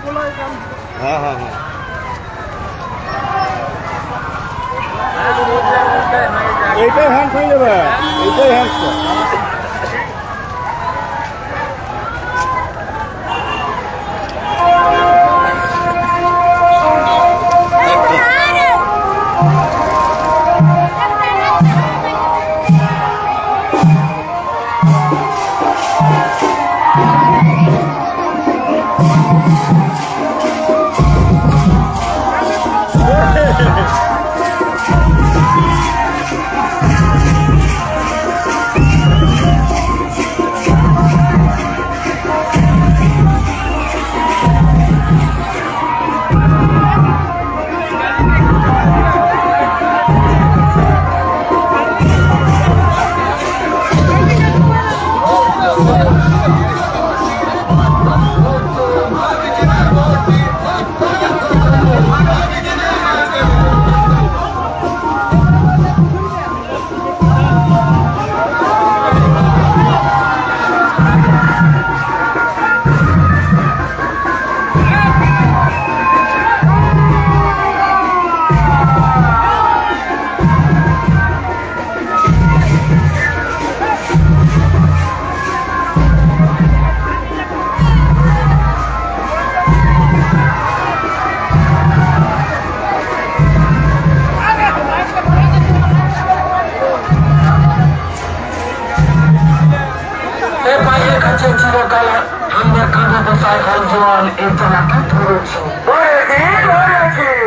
হ্যাঁ হ্যাঁ হ্যাঁ এইটাই হ্যান্ড হয়ে যাবে, এইটাই হ্যান্ড। জওয়ান এই চালাকি ধরেছে,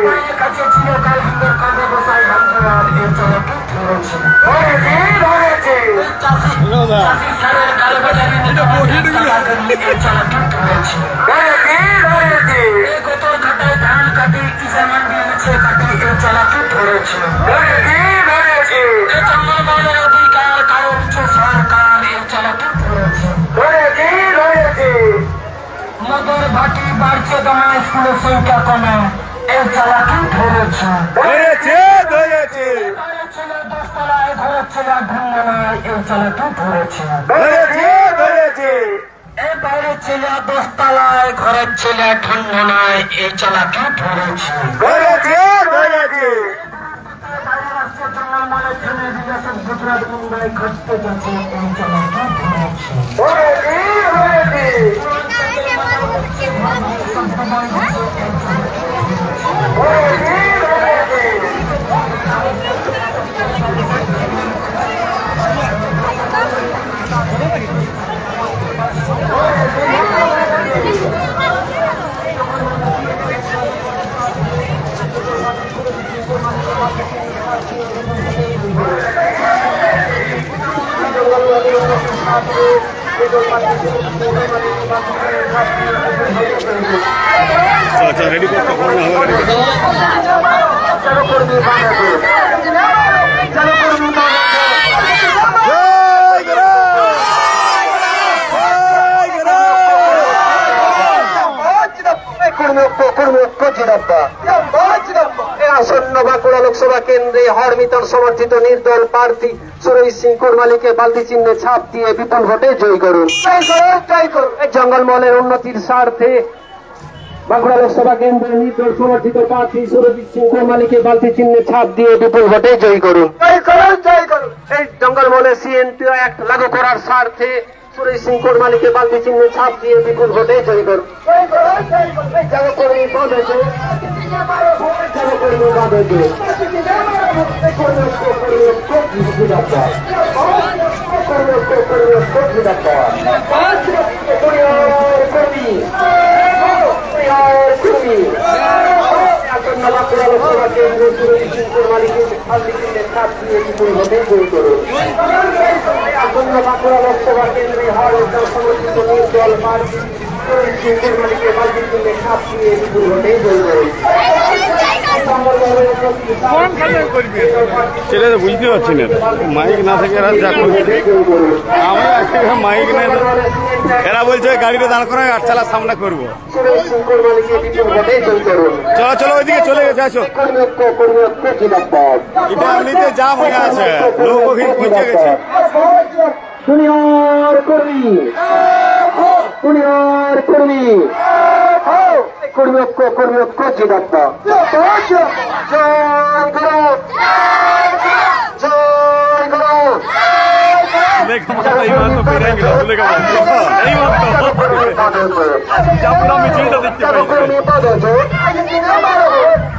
মায়ের কাছে চিরকাল হাতের কাঁধে বসাই জওয়ান এই চালাকি ধরেছে। চাষি সারের কালো বাজারে এই চালাকি ধরেছে। গোতর ঘাটায় ধান কাটে কিষান মান্ডি নিচে কাটে এই চালাকি ধরেছে। জঙ্গলমহলের অধিকার কারো উচ্চ সরকার এই চালাকি ধরেছে। মদের ভাটি বাড়ছে দমে, স্কুলের সংখ্যা কমে এই চালাকি ধরেছে। ছিল 10 তলায়, ঘরের ছিল ঢঙ্গনায় এই চালাকি ধরেছে। এই বাইরে ছিল 10 তলায়, ঘরের ছিল ঢঙ্গনায় এই চালাকি ধরেছে। জঙ্গলমহলের ছেলে বিদেশের গুজরাট মুম্বাই ঘটতে গেছে এই চালাকি ধরেছে। রেডি করতে আসন্ন বাঁকুড়া লোকসভা কেন্দ্রে হরমিতর সমর্থিত নির্দল প্রার্থী সুরেশ সিং কুরমালিকে বালতি চিহ্নে ছাপ দিয়ে বিপুল ভোটে জয়ী করুন। জঙ্গলমহলের উন্নতির স্বার্থে বাঁকুড়া লোকসভা কেন্দ্রে নির্দল সমর্থিত প্রার্থী সুরেশ সিং কুরমালিকে বালতি চিহ্নে ছাপ দিয়ে বিপুল ভোটে জয়ী করুন। এই জঙ্গলমহলের সিএনপি অ্যাক্ট লাগু করার স্বার্থে সুরেশ সিং কুরমালিকে বালতি চিহ্নে ছাপ দিয়ে বিপুল ভোটে জয়ী করুন। বাঁকুড়া লোকসভা কেন্দ্রে সুরেশ সিং কুরমালিকে বালতি চিহ্নে ছাপ দিয়ে বিপুল ভোটে জয়ী করুন। আসন্ন বাঁকুড়া লোকসভা কেন্দ্রে হরমিতর সমর্থিত নির্দল প্রার্থী সুরেশ সিং কুরমালিকে বালতি চিহ্নে ছাপ দিয়ে বিপুল ভোটে জয়ী করুন। ছেলে তো বুঝতে পারছি না, মাইক না থেকে এরা যা আমি মাইক নেই, এরা বলছে গাড়িটা দাঁড় করা আটচালার সামনে করবো। চলো চলো ওইদিকে চলে গেছে, আসো। এটা এমনিতে জাম হয়ে আছে, লোক ওখানে পৌঁছে গেছে। জুনিয়র কর্মী কর্মী জিদাব্য জয় গুরু জয় গুরু লেখা মাত্র এই মাত্র বেড়ে গেল লেখা মাত্র এই মাত্র চাপড়া মিছিলটা দেখতে পাই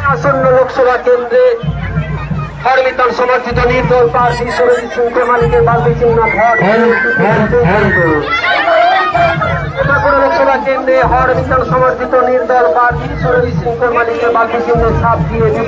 আসন্ন লোকসভা কেন্দ্রে হরমিতন সমর্থিত নির্দল প্রার্থী সুরজিৎ সিং মালিকের বালতি চিহ্ন লোকসভা কেন্দ্রে হরমিতন সমর্থিত নির্দল প্রার্থী সুরজিৎ সিং মালিকের বালতি চিহ্ন ছাপ দিয়ে